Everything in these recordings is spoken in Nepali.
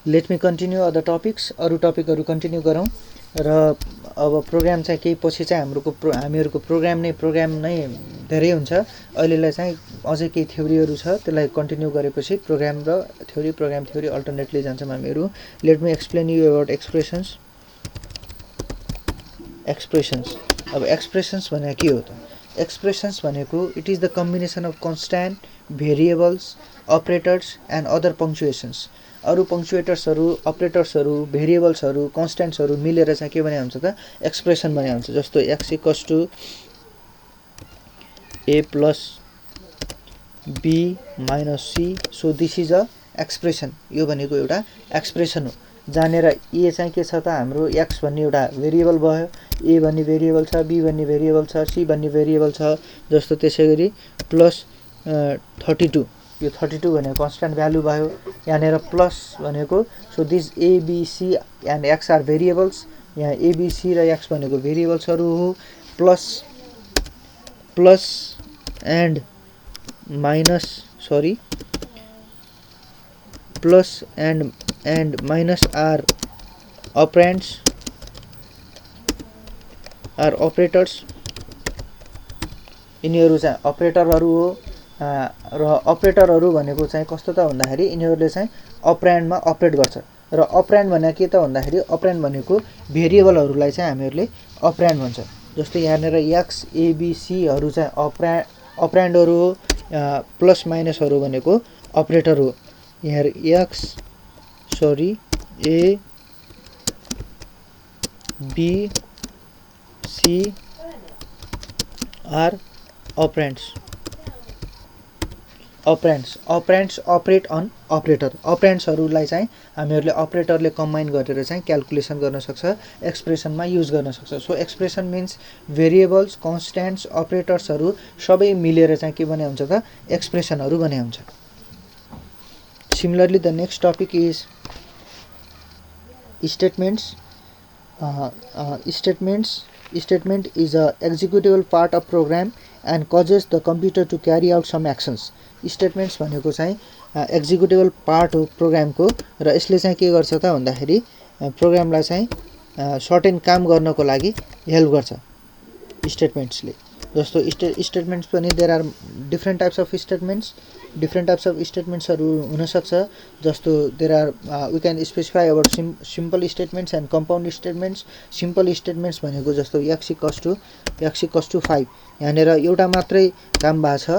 Let me continue other topics. अरू टपिकहरू कन्टिन्यू गरौँ र अब प्रोग्राम चाहिँ केही पछि चाहिँ हामीहरूको प्रोग्राम नै धेरै हुन्छ। अहिलेलाई चाहिँ अझै केही थ्योरीहरू छ, त्यसलाई कन्टिन्यू गरेपछि प्रोग्राम थ्योरी अल्टरनेटली जान्छौँ हामीहरू। Let me explain you about expressions. अब एक्सप्रेसन्स भनेको के हो त? एक्सप्रेसन्स भनेको it is the combination of constant, variables, operators and other punctuations. अरू पङ्क्चुएटर्सहरू, अपरेटर्सहरू, भेरिएबल्सहरू, कन्स्ट्यान्ट्सहरू मिलेर चाहिँ के बने हुन्छ त? एक्सप्रेसन बने हुन्छ। जस्तो x = a + b - c, so this is a expression. यो भनेको एउटा एक्सप्रेसन हो। जानेर ए चाहिँ के छ त? हाम्रो x भन्ने एउटा भेरिएबल भयो, a भन्ने भेरिएबल छ, b भन्ने भेरिएबल छ, c भन्ने भेरिएबल छ। जस्तो त्यसै गरी +32, यो 32 भनेको कन्स्ट्यान्ट भ्यालु भयो। यहाँनिर प्लस भनेको, so this a b c and x are variables. यहाँ a b c र x भनेको भेरिएबल्सहरू हो। Plus and minus are operands are operators. यिनीहरू चाहिँ अपरेटरहरू हो। र अपरेटरहरू भनेको चाहिँ कस्तो त भन्दाखेरि यिनीहरूले चाहिँ अपरेन्डमा अपरेट गर्छ। र अपरेन्ड भनेको के त भन्दाखेरि अपरेन्ड भनेको भेरिएबलहरूलाई चाहिँ हामीहरूले अपरेन्ड भन्छ। जस्तै यहाँनिर x a b c हरू चाहिँ अपरेन्डहरू हो। प्लस माइनसहरू भनेको अपरेटर हो। यहाँ a b c are operands operate on operator. ऑपरेंड्सहरूलाई चाहिँ हामीहरूले अपरेटरले कम्बाइन गरेर चाहिँ क्याल्कुलेसन गर्न सक्छ, एक्सप्रेसनमा युज गर्न सक्छ। सो एक्सप्रेसन मिन्स भेरिएबल्स, कन्स्ट्यान्ट्स, अपरेटर्सहरू सबै मिलेर चाहिँ के बने हुन्छ त? एक्सप्रेसनहरू बने हुन्छ। Similarly the next topic is statements. Statement is a executable part of program and causes the computer to carry out some actions. Statements भनेको चाहिँ एक्जिक्युटेबल पार्ट हो प्रोग्रामको, र यसले चाहिँ के गर्छ त भन्दाखेरि प्रोग्रामलाई चाहिँ सर्टेन काम गर्नको लागि हेल्प गर्छ स्टेटमेन्ट्सले। जस्तो स्टेटमेन्ट्स पनि there are different types of स्टेटमेन्ट्सहरू हुनसक्छ। जस्तो there are we can specify about simple statements and compound statements. Simple statements भनेको जस्तो x = 5, यहाँनिर एउटा मात्रै काम भएको छ,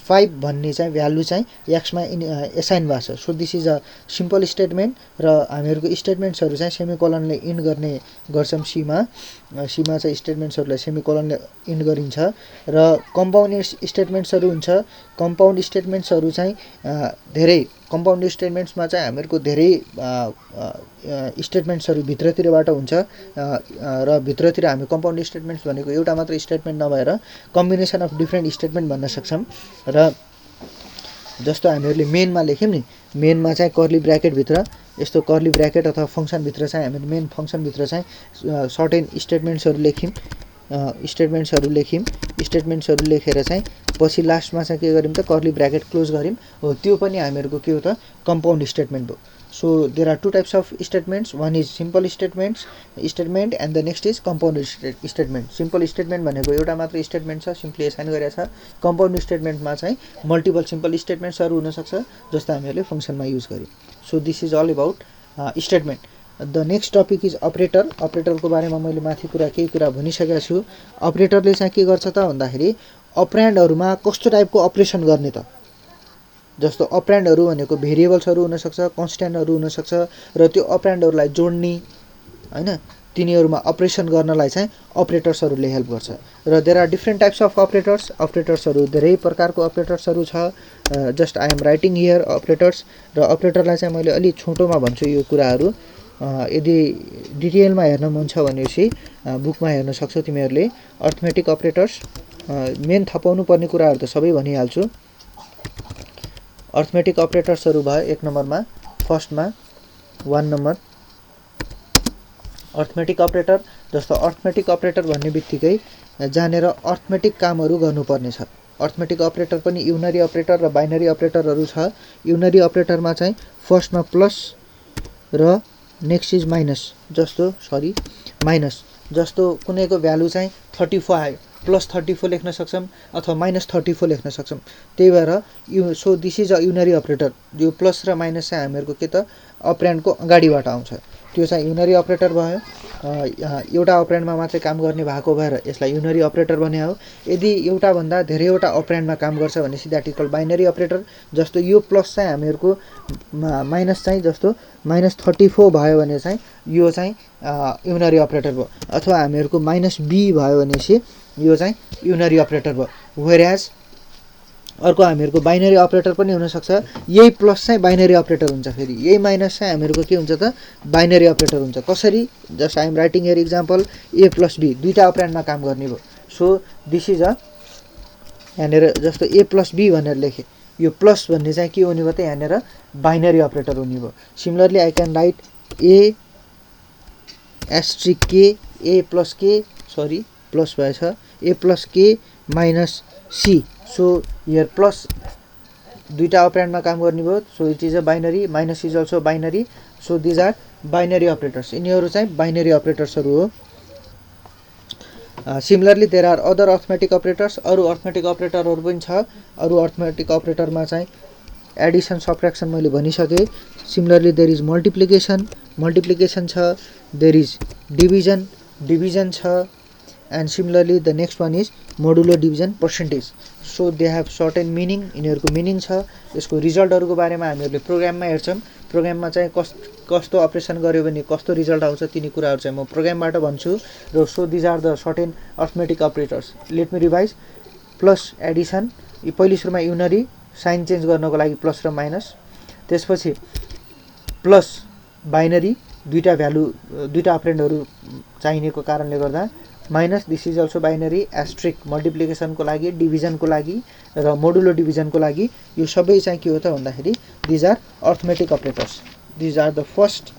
5 भन्ने चाहिँ भ्यालु चाहिँ x मा एसाइन भएको छ। So this is a simple statement. र हामीहरूको स्टेटमेन्ट्सहरू चाहिँ सेमिकोलनले इन्ड गर्ने गर्छौँ। सीमा चाहिँ स्टेटमेन्ट्सहरूलाई सेमिकोलनले इन्ड गरिन्छ। र कम्पाउन्ड स्टेटमेन्ट्सहरू हुन्छ। कम्पाउन्ड स्टेटमेन्ट्सहरू चाहिँ धेरै, कम्पाउन्ड स्टेटमेन्ट्समा चाहिँ हामीहरूको धेरै स्टेटमेन्ट्सहरू भित्रतिरबाट हुन्छ। र भित्रतिर हामी कम्पाउन्ड स्टेटमेन्ट्स भनेको एउटा मात्र स्टेटमेन्ट नभएर कम्बिनेसन अफ डिफ्रेन्ट स्टेटमेन्ट भन्न सक्छौँ। र जस्तो हामीहरूले मेनमा लेख्यौँ नि, मेनमा चाहिँ कर्ली ब्र्याकेटभित्र, यस्तो कर्ली ब्र्याकेट अथवा फङ्सनभित्र चाहिँ हामीले मेन फङ्सनभित्र चाहिँ सर्टेन स्टेटमेन्ट्सहरू लेखेर चाहिँ पछि लास्टमा चाहिँ के गर्यौँ त? कर्ली ब्र्याकेट क्लोज गर्यौँ हो। त्यो पनि हामीहरूको के हो त? कम्पाउन्ड स्टेटमेन्ट हो। So there are two types of statements. One is simple statement and the next is compound statement. Simple statement भनेको एउटा मात्र स्टेटमेन्ट छ, सिम्पली एसाइन गरेको छ। कम्पाउन्ड स्टेटमेन्टमा चाहिँ मल्टिपल सिम्पल स्टेटमेन्ट्सहरू हुनसक्छ, जस्तो हामीहरूले फङ्सनमा युज गर्यौँ। So this is all about statement. The next topic is operator. अपरेटरको बारेमा मैले माथि केही कुरा भनिसकेको छु। अपरेटरले चाहिँ के गर्छ त भन्दाखेरि अपरेन्डहरूमा कस्तो टाइपको अपरेसन गर्ने त? जस्तो अपरेन्डहरू भनेको भेरिएबल्सहरू हुनसक्छ, कन्स्ट्यान्टहरू हुनसक्छ, र त्यो अपरेन्डहरूलाई जोड्ने हैन, तिनीहरूमा अपरेसन गर्नलाई चाहिँ अपरेटर्सहरूले हेल्प गर्छ। र there are different types of अपरेटर्सहरू धेरै प्रकारको अपरेटर्सहरू छ। Just I am writing here operators. र अपरेटरलाई चाहिँ मैले अलि छोटोमा भन्छु यो कुराहरू। यदि डिटेलमा हेर्न मन छ भनेपछि बुकमा हेर्न सक्छौ तिमीहरूले। अर्थमेटिक अपरेटर्स, मेन थपाउनु पर्ने कुराहरू त सबै भनिहाल्छु। अर्थमेटिक अपरेटर्सहरू भयो 1 नम्बरमा, फर्स्टमा 1 नम्बर अर्थमेटिक अपरेटर। जस्तो अर्थमेटिक अपरेटर भन्ने बित्तिकै जानेर अर्थमेटिक कामहरू गर्नुपर्ने छ। अर्थमेटिक अपरेटर पनि युनरी अपरेटर र बाइनरी अपरेटरहरू छ। युनरी अपरेटरमा चाहिँ फर्स्टमा प्लस र नेक्स्ट इज माइनस जस्तो माइनस जस्तो कुनैको भ्यालु चाहिँ 34 आयो प्लस 34 लेख्न सक्छौं अथवा माइनस 34 लेख्न सक्छौं त्यही भएर so this is a unary operator यो प्लस र माइनस चाहिँ हामीहरुको के त अपरेन्डको अगाडिबाट आउँछ त्यो चाहिँ युनरी अपरेटर भयो एउटा अपरेन्डमा मात्रै काम गर्ने भएको भएर यसलाई युनरी अपरेटर भन्ने हो यदि एउटा भन्दा धेरैवटा अपरेन्डमा काम गर्छ भने that is called binary operator जस्तो यो प्लस चाहिँ हामीहरुको माइनस चाहिँ जस्तो माइनस 34 भयो भने चाहिँ यो चाहिँ युनरी अपरेटर भयो अथवा हामीहरुको माइनस b भयो भनेपछि यो चाहिँ युनरी अपरेटर भयो व्हेयरएज अर्को हामीहरुको बाइनरी अपरेटर पनि हुन सक्छ यही प्लस चाहिँ बाइनरी अपरेटर हुन्छ फेरि यही माइनस चाहिँ हामीहरुको के हुन्छ त बाइनरी अपरेटर हुन्छ कसरी just I am writing here example a + b दुईटा अपरेन्डमा काम गर्ने भयो सो दिस इज अ यहाँनेर जस्तो a + b भनेर लेखे यो प्लस भन्ने चाहिँ के हुने भयो त यहाँनेर बाइनरी अपरेटर हुने भयो similarly I can write a * k a + k sorry plus भएछ a + k - c so here plus दुईटा अपरेन्डमा काम गर्ने भयो so it is a binary minus is also binary so these are binary operators यिनीहरु चाहिँ बाइनरी अपरेटर्सहरु हो similarly there are other arithmetic operators अरु अर्थमेटिक अपरेटरहरु पनि छ अरु अर्थमेटिक अपरेटरमा चाहिँ एडिसन सबट्र्याक्सन मैले भनिसके सिमिलरली देयर इज मल्टिप्लिकेसन छ देयर इज डिभिजन छ and similarly the next one is modulo division percentage so they have certain meaning यिनीहरुको मिनिङ छ यसको रिजल्टहरुको बारेमा हामीहरुले प्रोग्राममा हेर्छौं प्रोग्राममा चाहिँ कस्तो अपरेसन गर्यो भने कस्तो रिजल्ट आउँछ तिनी कुराहरु चाहिँ म प्रोग्रामबाट भन्छु र so these are the certain arithmetic operators let me revise plus addition पहिलो सुरुमा युनरी साइन चेन्ज गर्नको लागि प्लस र माइनस त्यसपछि प्लस बाइनरी दुईटा भ्यालु दुईटा अपरेन्डहरु चाहिनेको कारणले गर्दा minus this is also binary asterisk multiplication को लागि डिभिजन को लागि र मोडुलो डिभिजन को लागि यो सबै चाहिँ के हो त भन्दाखेरि these are arithmetic operators these are the first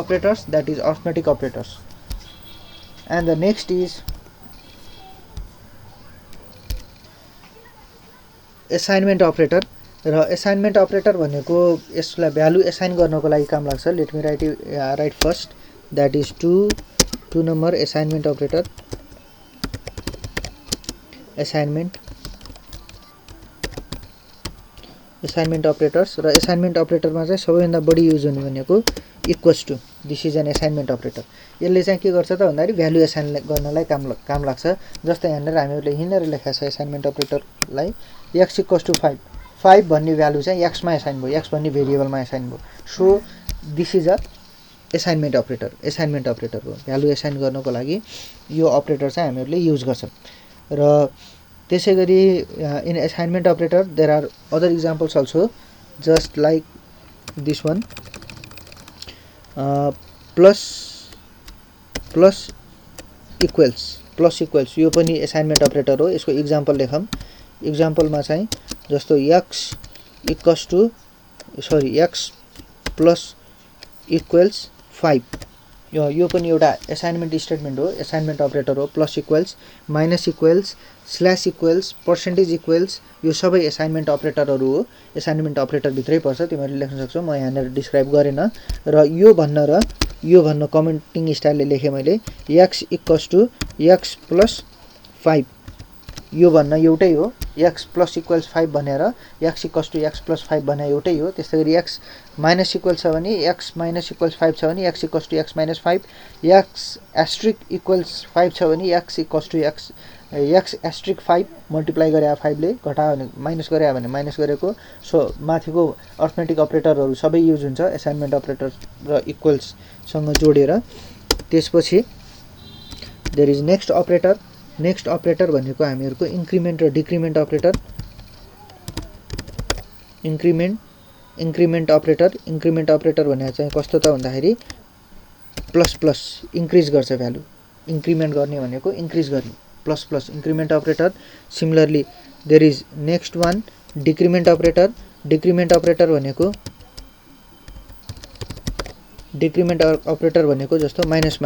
operators that is arithmetic operators and the next is assignment operator र असाइनमेन्ट अपरेटर भनेको यसलाई भ्यालु असाइन गर्नको लागि काम लाग्छ let me write first that is 2 number assignment operator assignment operators र असाइनमेंट ऑपरेटरमा चाहिँ सबैभन्दा बढी युज हुने भनेको equals to this is an assignment operator यसले चाहिँ के गर्छ त भन्दाखेरि भ्यालु असाइन गर्नलाई काम लाग्छ जस्तै यहाँनेर हामीहरुले हिनेर लेखेको छ असाइनमेंट ऑपरेटरलाई x = 5 5 भन्ने भ्यालु चाहिँ x मा असाइन भयो x भन्ने भेरिएबलमा असाइन भयो so this is a assignment operator हो भ्यालु असाइन गर्नको लागि यो अपरेटर चाहिँ हामीहरुले युज गर्छौं र त्यसैगरी in assignment operator there are other examples also just like this one plus equals यो पनि असाइनमेंट अपरेटर हो यसको एक्जाम्पल लेखौं एक्जाम्पलमा चाहिँ जस्तो x + 5 यो पनि एउटा असाइनमेंट स्टेटमेन्ट हो असाइनमेंट अपरेटर हो plus equals minus equals slash equals percentage equals यो सबै असाइनमेंट अपरेटरहरु हो असाइनमेंट अपरेटर भित्रै पर्छ तिमीहरुले लेख्न सक्छौ म यहाँनेर डिस्क्राइब गरेन र यो भन्न कमेन्टिङ स्टाइलले लेखे मैले x = x + 5 यो भन्न एउटै हो x + 5 भनेर x = x + 5 भने एउटै हो त्यसैगरी x माइनस इक्वल छ भने x माइनस इक्वल 5 छ भने x = x - 5 x asterisk equals 5 छ भने x asterisk 5 मल्टिप्लाई गरे 5 ले घटायो भने माइनस गरे भने माइनस गरेको सो माथिको अर्थमेटिक अपरेटरहरु सबै युज हुन्छ असाइनमेंट अपरेटर र इक्वल्स सँग जोडेर त्यसपछि देयर इज नेक्स्ट अपरेटर भनेको हामीहरुको इंक्रिमेन्ट र डिक्रिमेन्ट अपरेटर इंक्रिमेन्ट अपरेटर भने चाहिँ कस्तो त भन्दाखेरि प्लस इन्क्रिज गर्छ भ्यालु इंक्रिमेन्ट गर्ने भनेको इन्क्रिज गर्ने plus increment operator similarly there is next one decrement operator भनेको जस्तो माइनस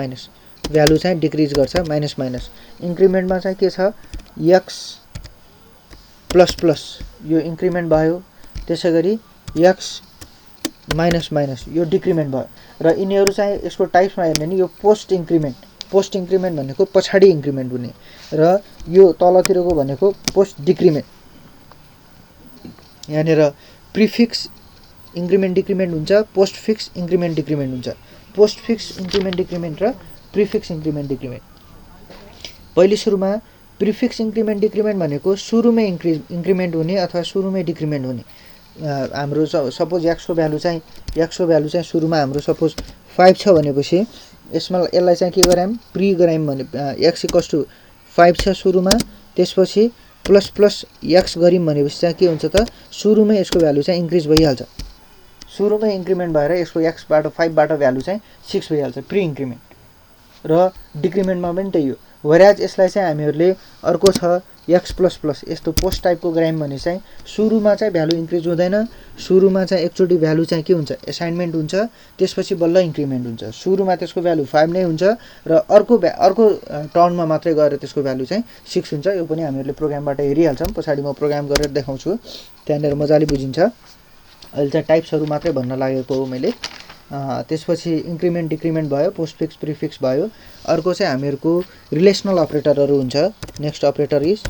भ्यालु चाहिँ डिक्रिज गर्छ माइनस इंक्रिमेन्टमा चाहिँ के छ x ++ यो इंक्रिमेन्ट भयो त्यसैगरी x माइनस माइनस यो डिक्रिमेन्ट भयो र यिनीहरू चाहिँ यसको टाइप्समा हेर्ने नि यो पोस्ट इन्क्रिमेन्ट भनेको पछाडि इन्क्रिमेन्ट हुने र यो तलतिरको भनेको पोस्ट डिक्रिमेन्ट। यहाँनिर प्रिफिक्स इन्क्रिमेन्ट डिक्रिमेन्ट हुन्छ, पोस्ट फिक्स इन्क्रिमेन्ट डिक्रिमेन्ट हुन्छ। पोस्ट फिक्स इन्क्रिमेन्ट डिक्रिमेन्ट र प्रिफिक्स इन्क्रिमेन्ट डिक्रिमेन्ट। पहिले सुरुमा प्रिफिक्स इन्क्रिमेन्ट डिक्रिमेन्ट भनेको सुरुमै इन्क्रिमेन्ट हुने अथवा सुरुमै डिक्रिमेन्ट हुने। हाम्रो सपोज एक्सको भ्यालु चाहिँ सुरुमा हाम्रो सपोज 5 छ भनेपछि यसलाई चाहिँ के गरायौँ प्री गरायौँ भने x = 5 छ सुरुमा, त्यसपछि प्लस x गऱ्यौँ भनेपछि चाहिँ के हुन्छ त सुरुमै यसको भ्यालु चाहिँ इन्क्रिज भइहाल्छ। सुरुमै इन्क्रिमेन्ट भएर यसको x बाट 5 बाट भ्यालु चाहिँ 6 भइहाल्छ प्री इन्क्रिमेन्ट। र डिक्रिमेन्टमा पनि त्यही हो। वराज यसलाई चाहिँ हामीहरूले अर्को छ x++ यस्तो पोस्ट टाइपको गरायौँ भने चाहिँ सुरुमा चाहिँ भ्यालु इन्क्रिज हुँदैन। सुरुमा चाहिँ एकचोटि भ्यालु चाहिँ के हुन्छ एसाइनमेन्ट हुन्छ, त्यसपछि बल्ल इन्क्रिमेन्ट हुन्छ। सुरुमा त्यसको भ्यालु 5 नै हुन्छ र अर्को टर्नमा मात्रै गएर त्यसको भ्यालु चाहिँ 6 हुन्छ। यो पनि हामीहरूले प्रोग्रामबाट हेरिहाल्छौँ, पछाडि म प्रोग्राम गरेर देखाउँछु, त्यहाँनिर मजाले बुझिन्छ। अहिले चाहिँ टाइप्सहरू मात्रै भन्न लागेको हो मैले। त्यसपछि इन्क्रिमेन्ट डिक्रिमेन्ट भयो, पोस्ट फिक्स प्रिफिक्स भयो। अर्को चाहिँ हामीहरूको रिलेसनल अपरेटरहरू हुन्छ। Next operator is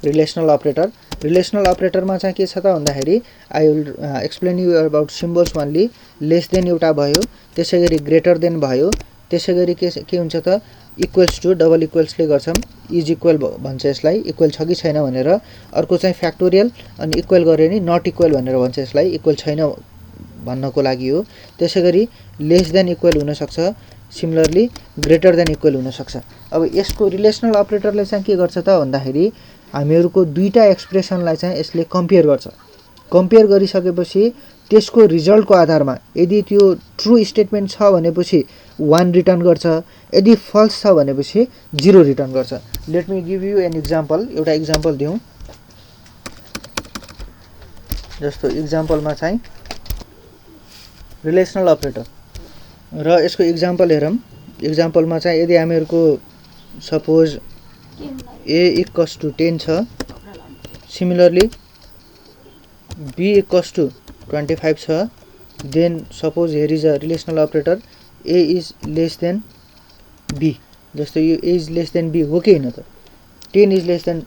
relational operator. Relational अपरेटरमा चाहिँ के छ त भन्दाखेरि I will explain you about symbols only. Less than एउटा भयो, त्यसै गरी ग्रेटर देन भयो, त्यसै गरी के हुन्छ त इक्वल्स टु डबल इक्वल्सले गर्छौँ, इज इक्वल भन्छ यसलाई, इक्वल छ कि छैन भनेर। अर्को चाहिँ फ्याक्टोरियल, अनि इक्वल गऱ्यो नि नट इक्वल भनेर भन्छ यसलाई, इक्वल छैन भन्नको लागि हो। त्यसै गरी लेस देन इक्वल हुनसक्छ, सिमिलरली ग्रेटर देन इक्वल हुनसक्छ। अब यसको रिलेसनल अपरेटरले चाहिँ के गर्छ त भन्दाखेरि हामीहरूको दुईटा एक्सप्रेसनलाई चाहिँ यसले कम्पेयर गर्छ। कम्पेयर गरिसकेपछि त्यसको रिजल्टको आधारमा यदि त्यो ट्रु स्टेटमेन्ट छ भनेपछि 1 रिटर्न गर्छ, यदि फल्स छ भनेपछि 0 रिटर्न गर्छ। Let me give you an example. एउटा इक्जाम्पल दिउँ। जस्तो इक्जाम्पलमा चाहिँ रिलेसनल अपरेटर र यसको इक्जाम्पल हेरौँ। इक्जाम्पलमा चाहिँ यदि हामीहरूको सपोज a = 10 छ, सिमिलरली b = 25 छ, then suppose here is a relational operator a is less than b। जस्तो यो a is less than b हो कि होइन त, 10 इज लेस देन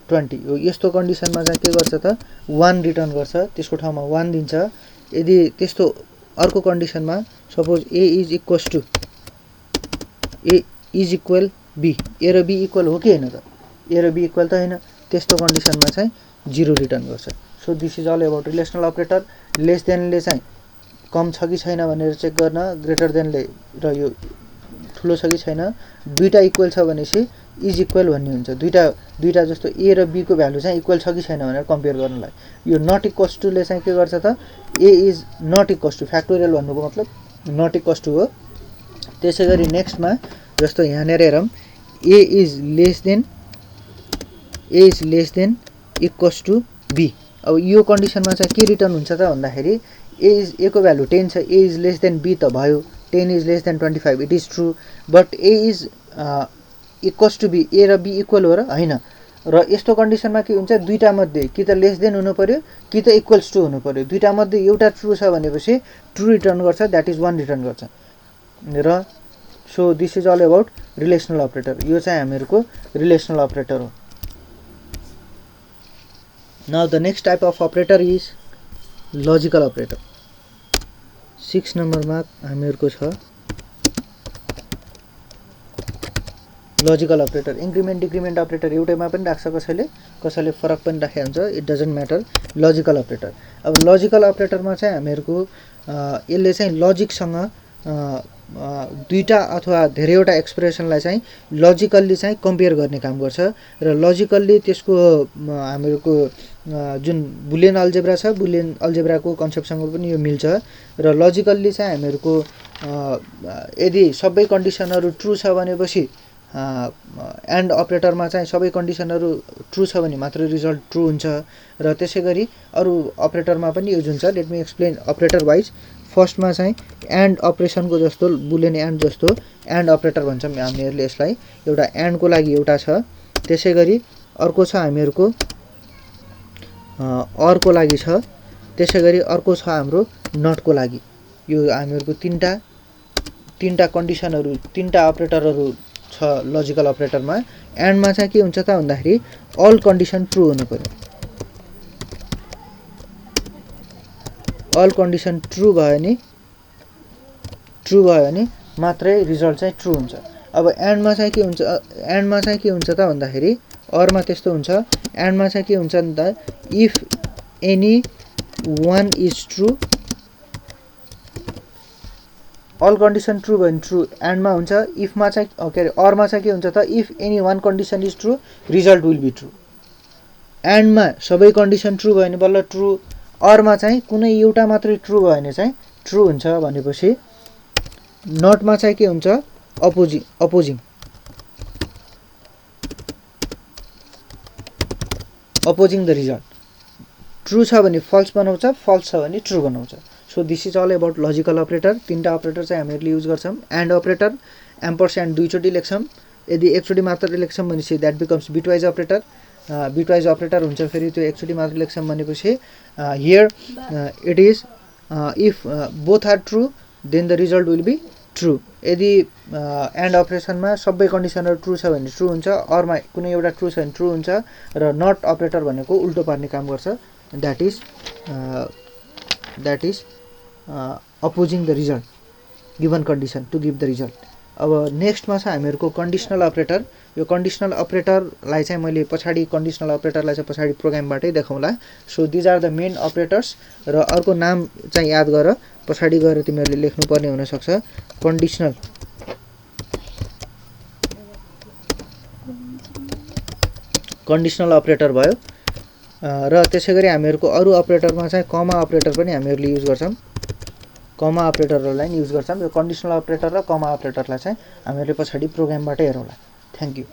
20 हो। यस्तो कन्डिसनमा चाहिँ के गर्छ त 1 रिटर्न गर्छ, त्यसको ठाउँमा 1 दिन्छ। यदि त्यस्तो अर्को कन्डिसनमा suppose a is equal b, a र b इक्वल हो कि होइन त, a र b इक्वल त होइन, त्यस्तो कन्डिसनमा चाहिँ 0 रिटर्न गर्छ। So this is all about relational operator. Less देनले चाहिँ कम छ कि छैन भनेर चेक गर्न, ग्रेटर देनले र यो ठुलो छ कि छैन, दुईटा इक्वल छ भनेपछि इज इक्वल भन्ने हुन्छ। दुईटा जस्तो a र b को भ्यालु चाहिँ इक्वल छ कि छैन भनेर कम्पेयर गर्नलाई। यो नट इक्वल्स टुले चाहिँ के गर्छ त a is not equals to, factorial भन्नुको मतलब नट इक्वल्स टु हो। त्यसै गरी नेक्स्टमा जस्तो यहाँनिर हेरौँ a is less than equals to b। अब यो कन्डिसनमा चाहिँ के रिटर्न हुन्छ त भन्दाखेरि a को भ्यालु 10 छ, a is less than b त भयो, 10 is less than 25, it is true. But a is equals to b, a र b इक्वल हो र होइन। र यस्तो कन्डिसनमा के हुन्छ, दुईटा मध्ये कि त लेस देन हुनु पर्यो कि त इक्वल्स टु हुनु पर्यो। दुईटा मध्ये एउटा ट्रु छ भनेपछि ट्रु रिटर्न गर्छ, द्याट इज 1 रिटर्न गर्छ। र so this is all about relational operator. यो चाहिँ हामीहरूको रिलेसनल अपरेटर हो। Now the next type of operator is logical operator. 6 नम्बरमा हामीहरूको छ logical operator. Increment decrement operator एउटैमा पनि राख्छ कसैले फरक पनि राखेको हुन्छ, it doesn't matter. Logical operator, अब लजिकल अपरेटरमा चाहिँ हामीहरूको यसले चाहिँ लजिकसँग दुईटा अथवा धेरैवटा एक्सप्रेसनलाई चाहिँ लजिकल्ली चाहिँ कम्पेयर गर्ने काम गर्छ। र लजिकल्ली त्यसको हामीहरूको जुन बुलियन अल्जेब्रा छ, बुलियन अल्जेब्राको कन्सेप्टसँग पनि यो मिल्छ। र लजिकल्ली चाहिँ हामीहरूको यदि सबै कन्डिसनहरू ट्रु छ भनेपछि एन्ड अपरेटरमा चाहिँ सबै कन्डिसनहरू ट्रु छ भने मात्र रिजल्ट ट्रु हुन्छ। र त्यसै गरी अरू अपरेटरमा पनि युज हुन्छ। Late me explain operator wise. फर्स्टमा चाहिँ एन्ड अपरेसनको जस्तो बुलियन एन्ड जस्तो एन्ड अपरेटर भन्छौँ हामीहरूले यसलाई। एउटा एन्डको लागि एउटा छ, त्यसै गरी अर्को छ हामीहरूको अरको लागि छ, त्यसैगरी अर्को छ हाम्रो नटको लागि यो हामीहरुको तीनटा कन्डिसनहरु तीनटा अपरेटरहरु छ लजिकल अपरेटरमा एन्डमा चाहिँ के हुन्छ त भन्दाखेरि अल कन्डिसन ट्रु हुनु पर्यो अल कन्डिसन ट्रु भयो भने मात्रै रिजल्ट चाहिँ ट्रु हुन्छ अब एन्डमा चाहिँ के हुन्छ त भन्दाखेरि अरमा त्यस्तो हुन्छ एन्डमा चाहिँ के हुन्छ नि त if any one is true all condition true भयो भने ट्रु एन्डमा हुन्छ इफमा चाहिँ के अरे अरमा चाहिँ के हुन्छ त if any one condition is true result will be true एन्डमा सबै कन्डिसन ट्रु भयो भने बल्ल ट्रु अरमा चाहिँ कुनै एउटा मात्रै ट्रु भयो भने चाहिँ ट्रु हुन्छ भनेपछि नटमा चाहिँ के हुन्छ अपोजिङ द रिजल्ट ट्रु छ भने फल्स बनाउँछ फल्स छ भने ट्रु बनाउँछ so this is all about logical operator तीनटा अपरेटर चाहिँ हामीले युज गर्छौं एन्ड अपरेटर एम्परस्यान्ड दुईचोटी लेख्छौं यदि एकचोटी मात्र लेख्छौं भनेपछि दैट बिकम्स बिटवाइज अपरेटर हुन्छ फेरि त्यो एकचोटी मात्र लेख्छौं भनेपछि here it is if both are true then the result will be true यदि एन्ड अपरेसनमा सबै कन्डिसनहरु ट्रु छ भने ट्रु हुन्छ अरमा कुनै एउटा ट्रु छ भने ट्रु हुन्छ र नट अपरेटर भनेको उल्टो पार्ने काम गर्छ that is opposing the result given condition to give the result अब नेक्स्ट मा छ हामीहरुको कन्डिसनल अपरेटर यो कन्डिसनल अपरेटरलाई चाहिँ मैले पछाडी कन्डिसनल अपरेटरलाई चाहिँ पछाडी प्रोग्रामबाटै देखाउँला so these are the main operators र अर्को नाम चाहिँ याद गर पछाडी गएर तिमीहरुले लेख्नु पर्ने हुन सक्छ कन्डिसनल अपरेटर भयो र त्यसैगरी हामीहरुको अरु अपरेटरमा चाहिँ कमा अपरेटर पनि हामीहरुले युज गर्छौं कमा अपरेटरहरुलाई युज गर्छौं यो कन्डिसनल अपरेटर र कमा अपरेटरलाई चाहिँ हामीहरुले पछाडी प्रोग्रामबाटै हेरौँला थ्यांक यू